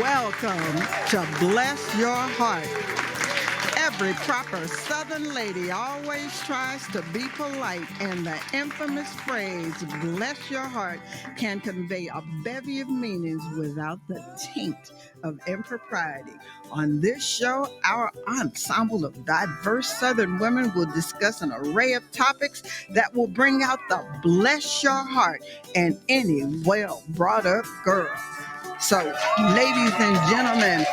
Welcome to Bless Your Heart. Every proper Southern lady always tries to be polite, and the infamous phrase, bless your heart, can convey a bevy of meanings without the taint of impropriety. On this show, our ensemble of diverse Southern women will discuss an array of topics that will bring out the bless your heart in any well brought up girl. So, ladies and gentlemen,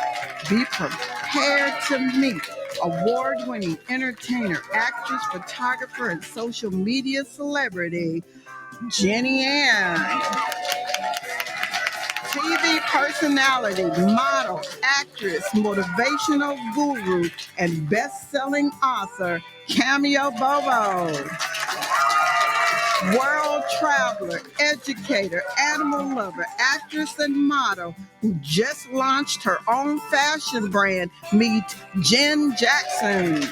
be prepared to meet award-winning entertainer, actress, photographer, and social media celebrity, Jenny Ann. TV personality, model, actress, motivational guru, and best-selling author, Cameo Bobo. World traveler, educator, animal lover, actress, and model who just launched her own fashion brand, meet Jen Jackson.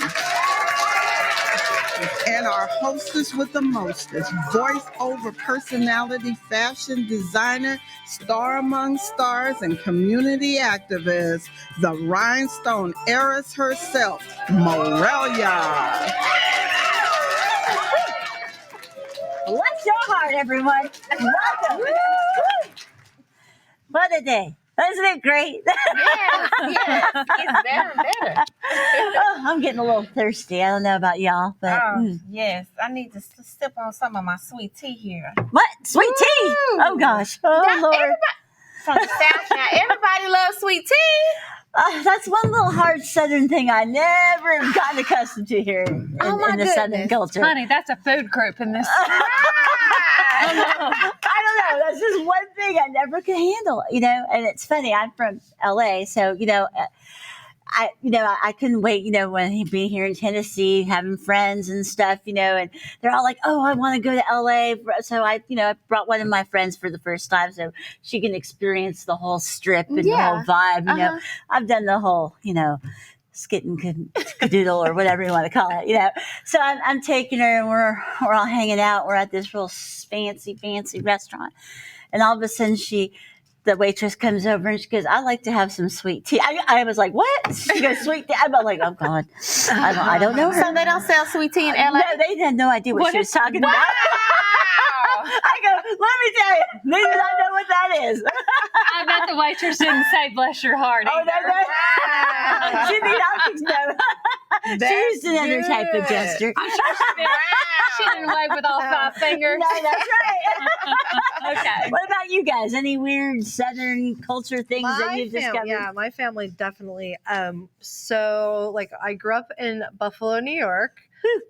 And our hostess with the mostest, voice-over personality, fashion designer, star among stars, and community activist, the rhinestone heiress herself, Morelia. Bless your heart, everyone. Welcome. What a day. Isn't it great? Yes, it's better and better. Oh, I'm getting a little thirsty. I don't know about y'all, but Yes, I need to sip on some of my sweet tea here. What? Sweet tea? Woo! Oh, gosh. Oh, Now, Lord. From the South now, everybody loves sweet tea. That's one little hard Southern thing I never have gotten accustomed to here in the Southern goodness. culture. Honey, that's a food group in this. I don't know. That's just one thing I never could handle, And it's funny. I'm from LA, so I couldn't wait, when he'd be here in Tennessee, having friends and stuff, and they're all like, "Oh, I want to go to LA." So I brought one of my friends for the first time, so she can experience the whole strip and the whole vibe. I've done the whole, skit and cadoodle or whatever you want to call it, So I'm taking her, and we're all hanging out. We're at this real fancy restaurant, and all of a sudden the waitress comes over and she goes, "I'd like to have some sweet tea." I was like, "What?" She goes, "Sweet tea." I'm like, "Oh God, I don't know her." So they don't sell sweet tea in LA? No, they had no idea what she was talking about. I go, "Let me tell you, they did not know what that is." I bet the waitress didn't say "bless your heart." Oh, either. no. She did not know. She used another type of gesture. I'm sure she didn't wave with all 5 fingers. No, that's right. Okay. What about you guys? Any weird Southern culture things that you've discovered? Yeah, my family definitely. So I grew up in Buffalo, New York.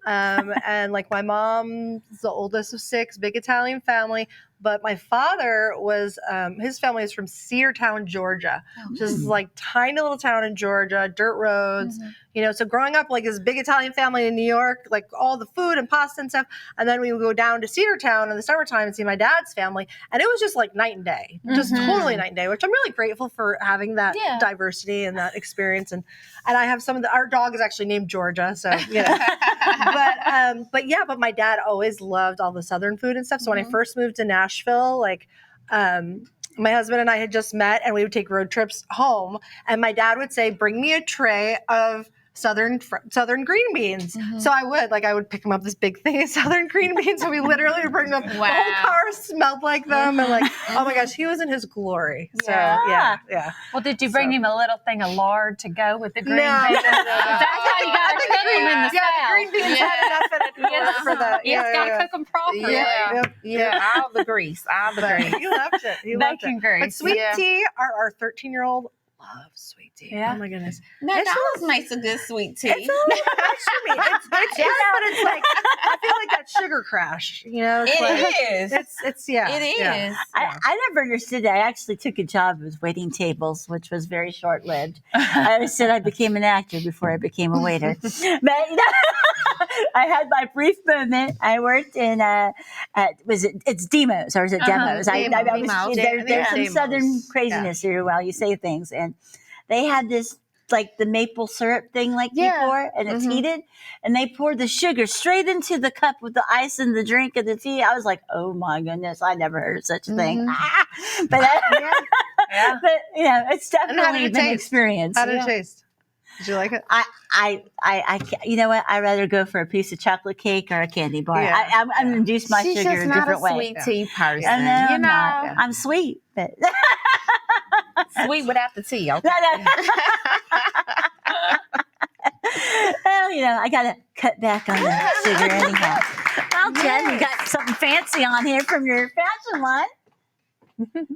And my mom's the oldest of 6, big Italian family. But my father was, his family is from Seartown, Georgia, which is tiny little town in Georgia, dirt roads, so growing up this big Italian family in New York, all the food and pasta and stuff. And then we would go down to Cedartown in the summertime and see my dad's family. And it was just night and day, just totally night and day, which I'm really grateful for having that diversity and that experience. And I have our dog is actually named Georgia. So, but my dad always loved all the Southern food and stuff. So when I first moved to Nashville, my husband and I had just met, and we would take road trips home, and my dad would say, "Bring me a tray of Southern green beans." So I would pick him up this big thing of Southern green beans, and we literally would bring them. Wow. The whole car smelled like them, and oh my gosh, he was in his glory. So yeah. Well, did you bring him a little thing of lard to go with the green No, beans? no. That's how you got to cook them in the Yeah, South. the green beans had enough in it for that. You just got to cook them properly. Yeah, all the grease. He loved it. He loved Bacon it. grease. But sweet tea, our 13-year-old loves sweet tea. Yeah. Oh my goodness. McDonald's makes a good sweet tea. It's a little much to me. It's but it's I feel like that sugar crash. It is. It's yeah. It is. Yeah. I never understood that. I actually took a job as waiting tables, which was very short-lived. I said I became an actor before I became a waiter. But I had my brief moment. I worked in it's Demos or is it Demos? Demos. There's some Demos. Southern craziness here while you say things, and they had this like the maple syrup thing like you Yeah. pour, and it's Mhm. heated, and they pour the sugar straight into the cup with the ice and the drink and the tea. I was like, oh my goodness, I never heard of such a thing. Mhm. But Yeah. Yeah. but it's And how did definitely it been an taste? experience. How did it taste? Did you like it? I can't, you know what? I'd rather go for a piece of chocolate cake or a candy bar. Yeah, I'm yeah. reduce my She's sugar just a not a different way. sweet tea person. I know, You I'm know, not. I'm sweet, but sweet without the tea. Okay. well, I gotta cut back on the sugar anyhow. Well, Jen, you got something fancy on here from your fashion line.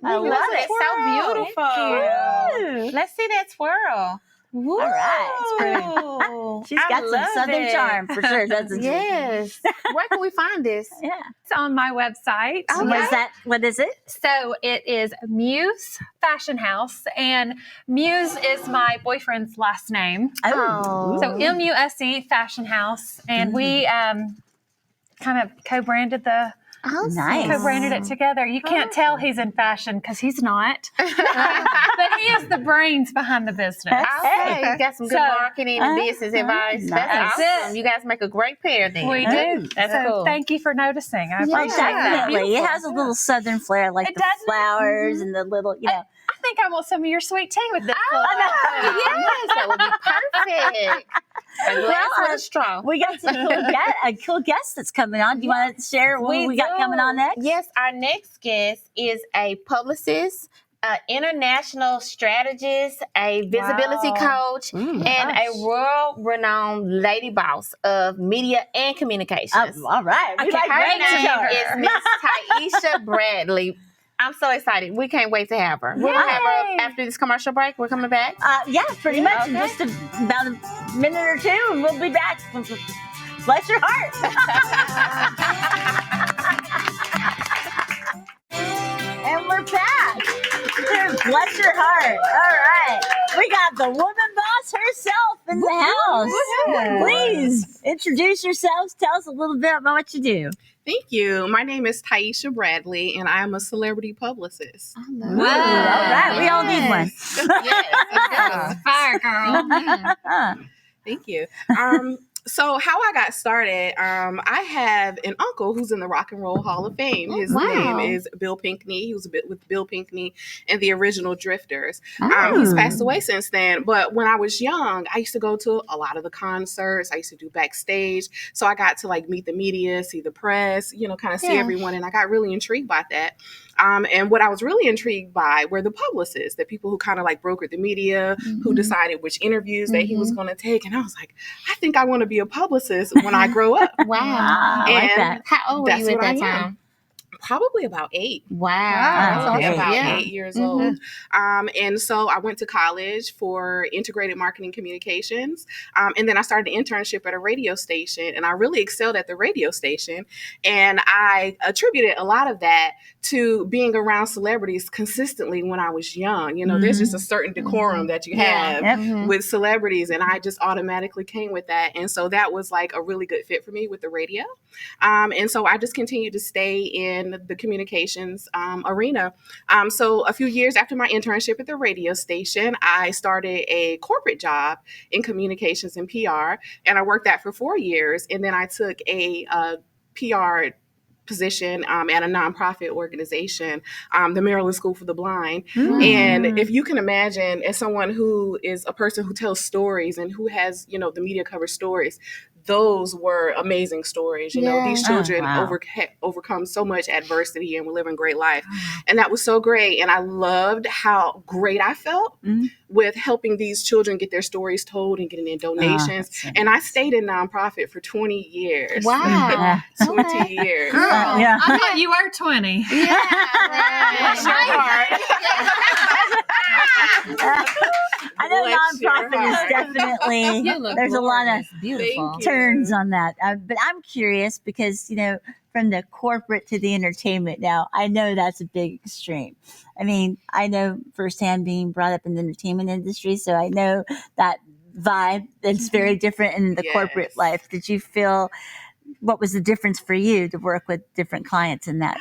I Look, love it's it. so beautiful. Woo. Let's see that swirl. Woo. All right, it's She's She's got some southern charm for sure, doesn't she? Yes. Where can we find this? Yeah. It's on my website. Oh, What is that? What is it? So it is Muse Fashion House, and Muse is my boyfriend's last name. Oh. So MUSE Fashion House, and we kind of co-branded Nice. co-branded it together. You can't tell he's in fashion because he's not, but he is the brains behind the business. Okay, you got some good So, marketing and business advice. nice. That's That's awesome. You guys make a great pair then. We do. That's so cool. thank you for noticing. I Yeah. appreciate that. Definitely. It has a little southern flair, like It the does. flowers and the little, I think I want some of your sweet tea with this. Yes, that would be perfect. A glass Well, with a straw. We got some cool guest that's coming on. Do you want to share what we got coming on next? Yes, our next guest is a publicist, an international strategist, a visibility Wow. coach, and a world-renowned lady boss of media and communications. All right. We Okay, like her great name show. is Miss Taisha Bradley. I'm so excited. We can't wait to have her. We're going to have her after this commercial break. We're coming back. Yeah, pretty much. In Okay. just about a minute or two, and we'll be back. Bless your heart. And we're back. Bless your heart. All right. We got the woman boss herself in the house. Please introduce yourselves. Tell us a little bit about what you do. Thank you. My name is Taisha Bradley, and I am a celebrity publicist. I love Ooh, all right. We all need one. Yes. Fire girl. Thank you. So how I got started, I have an uncle who's in the Rock and Roll Hall of Fame. His Wow. name is Bill Pinkney. He was a bit with Bill Pinkney and the original Drifters. Oh. He's passed away since then. But when I was young, I used to go to a lot of the concerts. I used to do backstage. So I got to meet the media, see the press, kind of see Yeah. everyone. And I got really intrigued by that. And what I was really intrigued by were the publicists, the people who kind of brokered the media, who decided which interviews that he was going to take. And I was like, I think I want to be a publicist when I grow up. Wow. I like And that. How old were That's you at what that I am. time? Probably about 8. Wow. Wow. Yeah, about Yeah. 8 years Mhm. old. And so I went to college for integrated marketing communications. And then I started an internship at a radio station, and I really excelled at the radio station. And I attributed a lot of that to being around celebrities consistently when I was young. There's just a certain decorum that you Yeah. have Yep. Mhm. with celebrities, and I just automatically came with that. And so that was a really good fit for me with the radio. And so I just continued to stay in the communications arena. So a few years after my internship at the radio station, I started a corporate job in communications and PR, and I worked that for 4 years. And then I took a PR position at a nonprofit organization, the Maryland School for the Blind. And if you can imagine, as someone who is a person who tells stories and who has, the media cover stories, those were amazing stories. Yeah. These children Oh, wow. overcome so much adversity and were living a great life. And that was so great. And I loved how great I felt Mhm. with helping these children get their stories told and getting in donations. that's so And I stayed in nonprofit for 20 years. Wow. 20 years. Girl, Yeah. I thought you were 20. Yeah. Bless your heart. I know Bless your nonprofit is heart. definitely, You look there's a lot of glorious. Beautiful. Thank you. turns on that. But I'm curious because, from the corporate to the entertainment now, I know that's a big extreme. I mean, I know firsthand being brought up in the entertainment industry, so I know that vibe that's very different in the corporate Yes. life. Did you feel, what was the difference for you to work with different clients in that?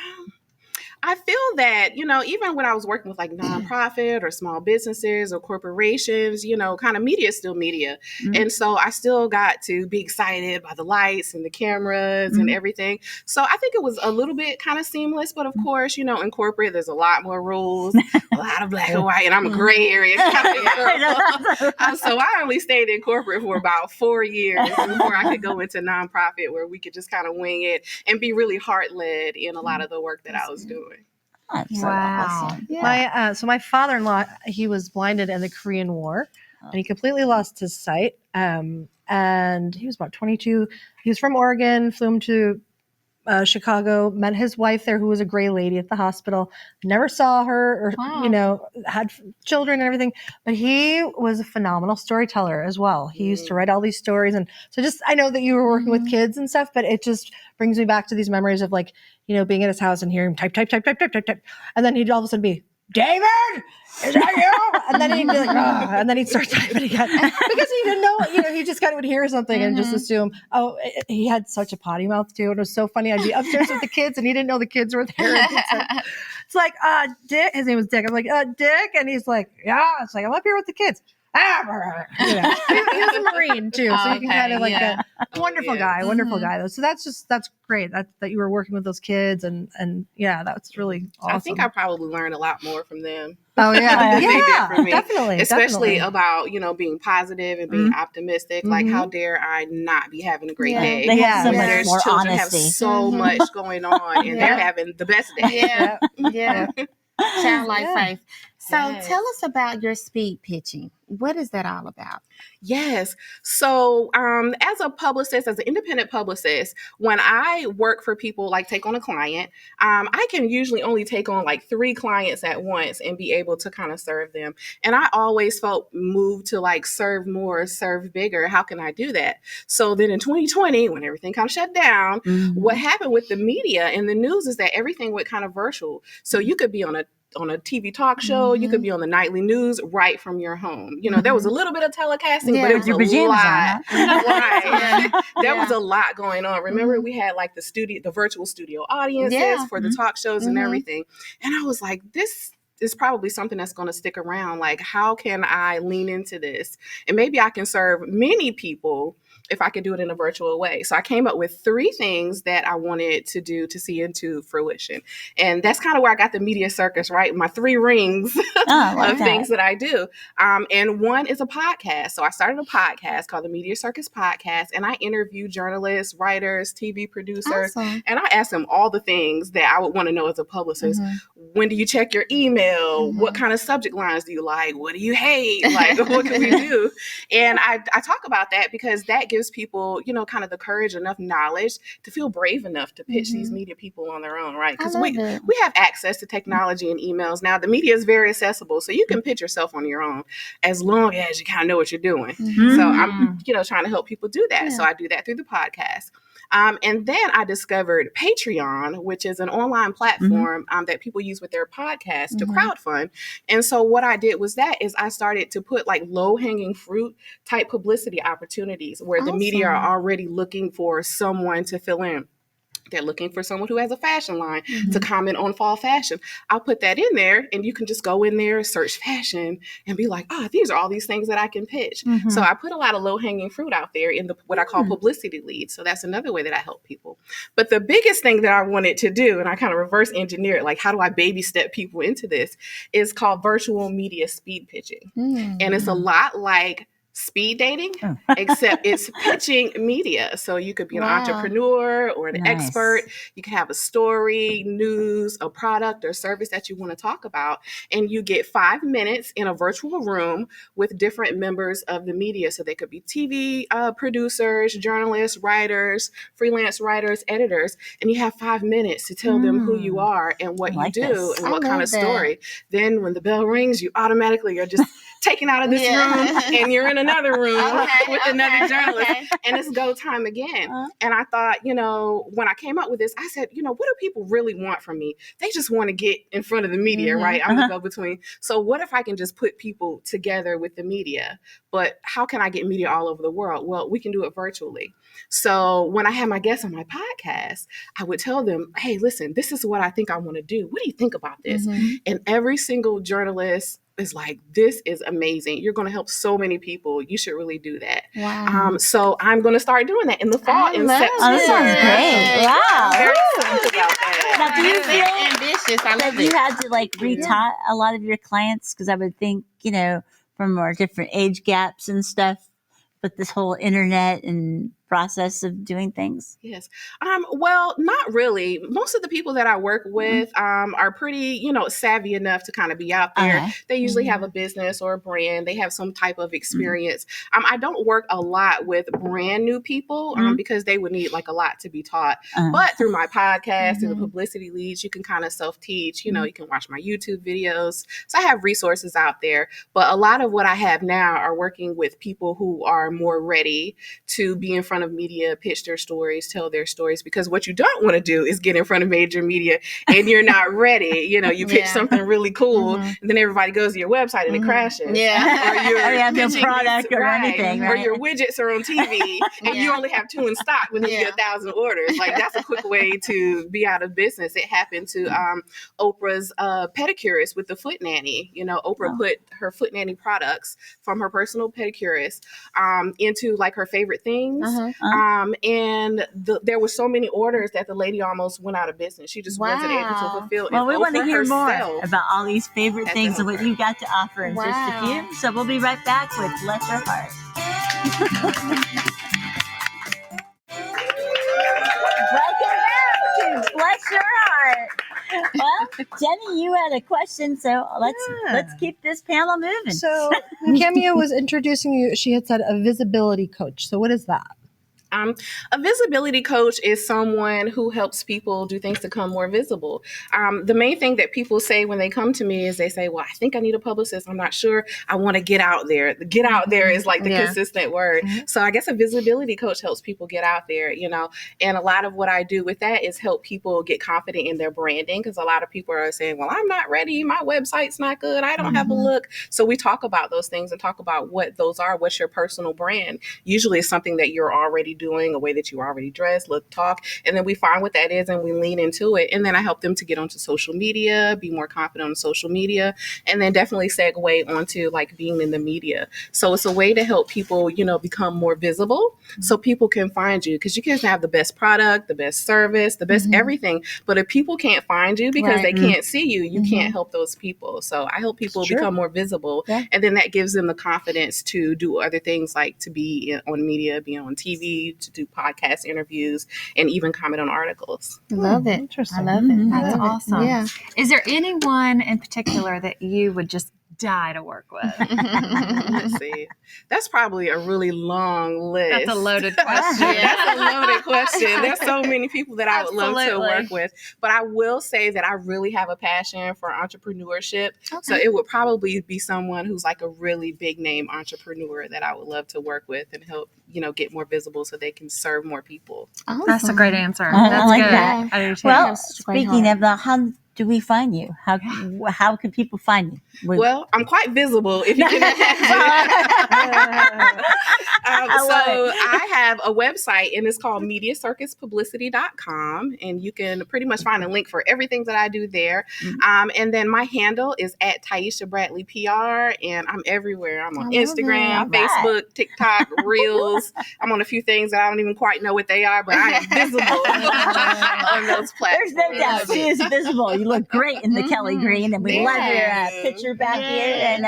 I feel that, even when I was working with like nonprofit or small businesses or corporations, kind of media is still media. Mhm. And so I still got to be excited by the lights and the cameras and Mhm. everything. So I think it was a little bit kind of seamless, but of course, in corporate, there's a lot more rules, a lot of black and white, and I'm a gray area kind of girl. So I only stayed in corporate for about 4 years before I could go into nonprofit where we could just kind of wing it and be really heart-led in a lot of the work that I was doing. That's so Wow. awesome. Yeah. My father-in-law, he was blinded in the Korean War, and he completely lost his sight. And he was about 22. He was from Oregon, flew him to Chicago, met his wife there, who was a gray lady at the hospital. Never saw her, or Wow. had children and everything. But he was a phenomenal storyteller as well. He used to write all these stories, and so I know that you were working with kids and stuff, but it just brings me back to these memories of like being at his house and hearing him type, and then he'd all of a sudden be, David, is that you? And then he'd be like, oh, and then he'd start typing again because he didn't know, he just kind of would hear something and just assume, he had such a potty mouth too. It was so funny. I'd be upstairs with the kids and he didn't know the kids were there. It's like, Dick, his name was Dick. I'm like, Dick. And he's like, yeah. It's like, I'm up here with the kids. He was a Marine too. So you can kind of like a wonderful guy though. So that's great that you were working with those kids and yeah, that's really awesome. I think I probably learned a lot more from them. Oh yeah, than they did for me. definitely, Especially definitely. about, being positive and being optimistic. Like, how dare I not be having a great day? They have so Yeah. much There's more children honesty. have so much going on and they're having the best day. Yeah. Childlike faith. So Yes. tell us about your speed pitching. What is that all about? Yes. So, as a publicist, as an independent publicist, when I work for people, like take on a client, I can usually only take on like 3 clients at once and be able to kind of serve them. And I always felt moved to like serve more, serve bigger. How can I do that? So then in 2020, when everything kind of shut down, what happened with the media and the news is that everything went kind of virtual. So you could be on a TV talk show, you could be on the nightly news right from your home. There was a little bit of telecasting, but it was Your a pajamas lot. on, Right. There was Yeah. a lot going on. Remember, we had like the virtual studio audiences Yeah. for the talk shows and Mhm. everything. And I was like, this is probably something that's going to stick around. Like, how can I lean into this? And maybe I can serve many people if I could do it in a virtual way. So I came up with 3 things that I wanted to do to see into fruition. And that's kind of where I got the media circus, right? My 3 rings I like of that. things that I do. And one is a podcast. So I started a podcast called the Media Circus Podcast, and I interview journalists, writers, TV producers, Awesome. and I ask them all the things that I would want to know as a publicist. When do you check your email? What kind of subject lines do you like? What do you hate? Like, what can we do? And I talk about that because that gives people, kind of the courage, enough knowledge to feel brave enough to pitch these media people on their own, right? Because I we love it. have access to technology and emails now. The media is very accessible, so you can pitch yourself on your own as long as you kind of know what you're doing. Mhm. So I'm, trying to help people do that. Yeah. So I do that through the podcast. And then I discovered Patreon, which is an online platform that people use with their podcast to crowdfund. And so what I did was I started to put like low-hanging fruit type publicity opportunities where the media are Awesome. already looking for someone to fill in. They're looking for someone who has a fashion line to comment on fall fashion. I'll put that in there and you can just go in there, search fashion and be like, these are all these things that I can pitch. So I put a lot of low hanging fruit out there in what I call publicity leads. So that's another way that I help people. But the biggest thing that I wanted to do, and I kind of reverse engineer it, like how do I baby step people into this, is called virtual media speed pitching. And it's a lot like speed dating, except it's pitching media. So you could be an entrepreneur or an expert. You could have a story, news, a product or service that you want to talk about. And you get 5 minutes in a virtual room with different members of the media. So they could be TV producers, journalists, writers, freelance writers, editors. And you have 5 minutes to tell them who you are and what I like you do this. and I what kind love of that. story. Then when the bell rings, you automatically are just taken out of this room and you're in another room with another journalist. Okay. And it's go time again. Uh-huh. And I thought, when I came up with this, I said, what do people really want from me? They just want to get in front of the media, right? I'm the go-between. So what if I can just put people together with the media? But how can I get media all over the world? Well, we can do it virtually. So when I had my guests on my podcast, I would tell them, hey, listen, this is what I think I want to do. What do you think about this? And every single journalist is like, this is amazing. You're going to help so many people. You should really do that. Wow. So I'm going to start doing that in the fall. I in love September. Oh, that sounds great. Wow. Very excited about that. Now, do you That's very feel ambitious. I have love you it. had to like re-taught a lot of your clients? Because I would think, from our different age gaps and stuff, but this whole internet and process of doing things. Yes. Well, not really. Most of the people that I work with are pretty, savvy enough to kind of be out there. Okay. They usually have a business or a brand. They have some type of experience. I don't work a lot with brand new people because they would need like a lot to be taught. But through my podcast, through the publicity leads, you can kind of self-teach. You can watch my YouTube videos. So I have resources out there. But a lot of what I have now are working with people who are more ready to be in front of media, pitch their stories, tell their stories, because what you don't want to do is get in front of major media and you're not ready. You pitch something really cool and then everybody goes to your website and it crashes. Yeah. Or you're you have no pitching product these- or right. anything, Or right? your widgets are on TV and you only have 2 in stock when you get 1,000 orders. Like that's a quick way to be out of business. It happened to Oprah's pedicurist with the Foot Nanny. Oprah put her Foot Nanny products from her personal pedicurist into like her favorite things. And there were so many orders that the lady almost went out of business. She just wasn't able to fulfill. Well, we want to Oprah hear more herself- about all these favorite That's things and what Oprah. you got to offer in just a Wow. few. So we'll be right back with Bless Your Heart. Welcome back to Bless Your Heart. Well, Jenny, you had a question, so let's keep this panel moving. So when Cameo was introducing you, she had said a visibility coach. So what is that? A visibility coach is someone who helps people do things to become more visible. The main thing that people say when they come to me is they say, well, I think I need a publicist. I'm not sure. I want to get out there. The get out there is like the consistent word. So I guess a visibility coach helps people get out there, and a lot of what I do with that is help people get confident in their branding, because a lot of people are saying, well, I'm not ready. My website's not good. I don't have a look. So we talk about those things and talk about what those are. What's your personal brand? Usually it's something that you're already doing, a way that you already dress, look, talk, and then we find what that is and we lean into it. And then I help them to get onto social media, be more confident on social media, and then definitely segue onto like being in the media. So it's a way to help people, become more visible so people can find you, because you can have the best product, the best service, the best everything. But if people can't find you because they can't see you, you can't help those people. So I help people become more visible, and then that gives them the confidence to do other things, like to be on media, be on TV, to do podcast interviews, and even comment on articles. Love it. Interesting. I love it. I That's love it. awesome. Yeah. Is there anyone in particular that you would just die to work with? Let's see. That's probably a really long list. That's a loaded question. That's a loaded question. There's so many people that I would love to Absolutely. work with. But I will say that I really have a passion for entrepreneurship. So it would probably be someone who's like a really big name entrepreneur that I would love to work with and help, get more visible so they can serve more people. That's a great answer. I That's like good. that. I do too. Well, have such a great speaking heart. of that, how do we find you? How can people find you? Well, I'm quite visible, if you can imagine. So I have a website, and it's called MediaCircusPublicity.com, and you can pretty much find a link for everything that I do there. And then my handle is at Taisha Bradley PR, and I'm everywhere. I'm on I love Instagram, it. All Facebook, TikTok, Reels. I'm on a few things that I don't even quite know what they are, but I am visible on those platforms. There's no doubt she is visible. You look great in the Kelly green, and we love your Yes. picture back here and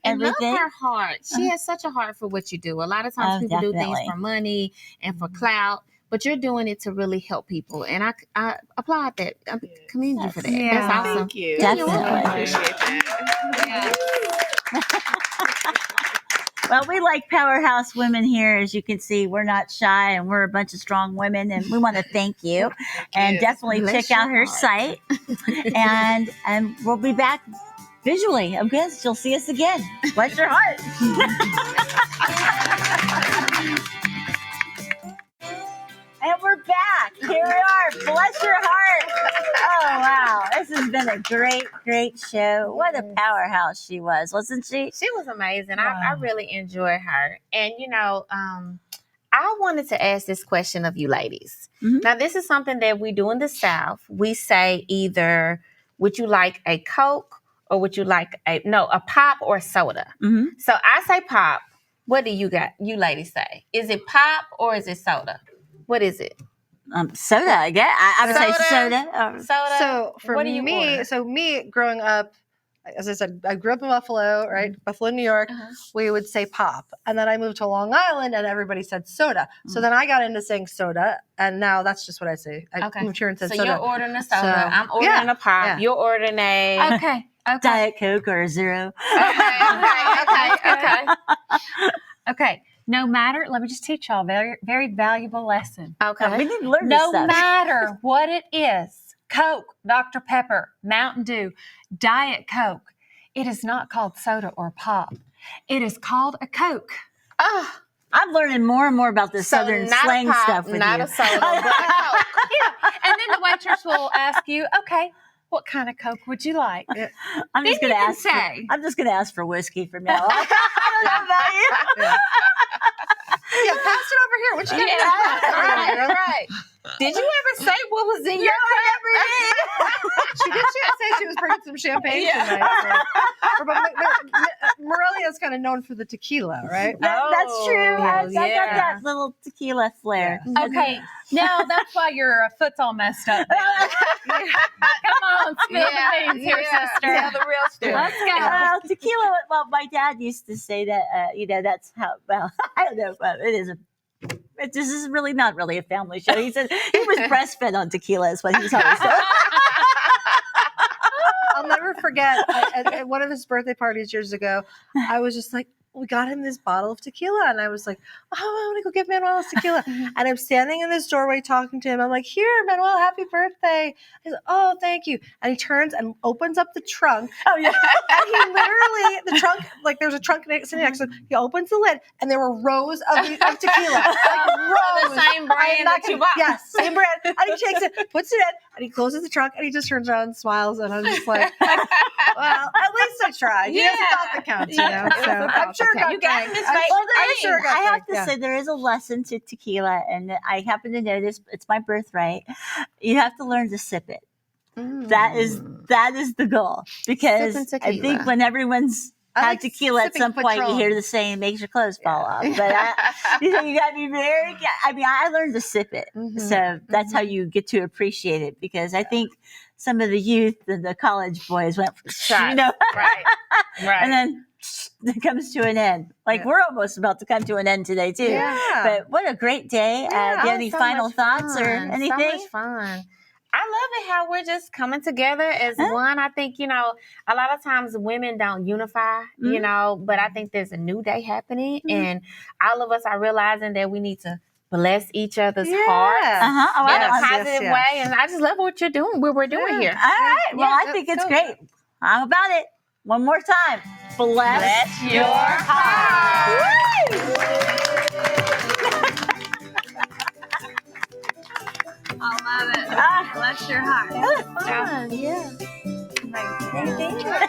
And love everything. her heart. She has such a heart for what you do. A lot of times Oh, people do definitely. things for money and for clout, but you're doing it to really help people. And I applaud that. I commend you for that. Yeah. That's awesome. Thank you. Definitely. I appreciate that. Well, we like powerhouse women here. As you can see, we're not shy, and we're a bunch of strong women, and we want to thank you. And you. definitely Bless check out your her heart. site. and we'll be back visually. I'm good. She'll see us again. Bless your heart. And we're back. Here we are. Bless your heart. Oh, wow. This has been a great, great show. What a powerhouse she was, wasn't she? She was amazing. Wow. I really enjoyed her. And, I wanted to ask this question of you ladies. Mhm. Now, this is something that we do in the South. We say either, would you like a Coke or would you like a pop or a soda? Mm-hmm. So I say pop. What do you ladies say? Is it pop or is it soda? What is it? Soda, I guess. I would say soda. Soda? So for What do you me, order? Growing up, as I said, I grew up in Buffalo, right? Buffalo, New York. Uh-huh. We would say pop. And then I moved to Long Island and everybody said soda. So then I got into saying soda. And now that's just what I say. I Okay. moved here and said So soda. you're ordering a soda. So, I'm ordering a pop. yeah. You're ordering a... Okay. Diet Coke or a Zero. Okay. Okay. No matter, let me just teach y'all a very, very valuable lesson. Okay. We need to learn this No stuff. matter what it is, Coke, Dr. Pepper, Mountain Dew, Diet Coke, it is not called soda or pop. It is called a Coke. Oh, I'm learning more and more about this Southern not slang a pop, stuff with not you. a soda, but a Coke. And then the waitress will ask you, okay, what kind of Coke would you like? I'm just Then going to you can ask. say. I'm just going to ask for whiskey from now on. I don't know about you. Yeah, pass it over here. What you got? Yeah, right. Did you ever say what was in your She did say she was bringing some champagne Yeah. tonight. But Morelia is kind of known for the tequila, right? That's true. I got yeah. that little tequila flair. Okay, now that's why your foot's all messed up. Come on, spill the beans here, sister. Tell the real story. Let's go. Tequila. Well, my dad used to say that. That's how. Well, I don't know. It is a. This is really not really a family show. He said he was breastfed on tequila. Is what he was always saying. I'll never forget at one of his birthday parties years ago, I was just like, we got him this bottle of tequila. And I was like, oh, I want to go get Manuel his tequila. And I'm standing in this doorway talking to him. I'm like, here, Manuel, happy birthday. He's like, oh, thank you. And he turns and opens up the trunk. Oh yeah. And he literally, the trunk, like there's a trunk sitting next to him. He opens the lid and there were rows of tequila. Like rows. The same brand that you bought. Yes, same brand. And he takes it, puts it in, and he closes the trunk, and he just turns around and smiles. And I'm just like, well, at least I tried. He has a thought that counts, you know? So I'm sure it got You got drank. him his I'm face sure it got I have drank, to yeah. say there is a lesson to tequila, and I happen to know this. It's my birthright. You have to learn to sip it. That is the goal, because Sipping I tequila. think when everyone's I had like tequila at sipping some point, you Patron. hear the saying, "Makes your clothes fall off." But you got to be very. I mean, I learned to sip it, so that's how you get to appreciate it. Because I think some of the youth and the college boys went, Shots. Right. and then it comes to an end. Like we're almost about to come to an end today too. Yeah. But what a great day! Do you have any So final much thoughts or fun. anything? So much fun. I love it how we're just coming together as one. I think, a lot of times women don't unify, but I think there's a new day happening, and all of us are realizing that we need to bless each other's hearts Oh, in a I love positive yes. way. And I just love what you're doing, what we're doing here. All right. Well, Yeah, I think that's it's cool. great. How about it? One more time. Bless your heart. I love it. Bless your heart. Fun. Yeah. Thank you.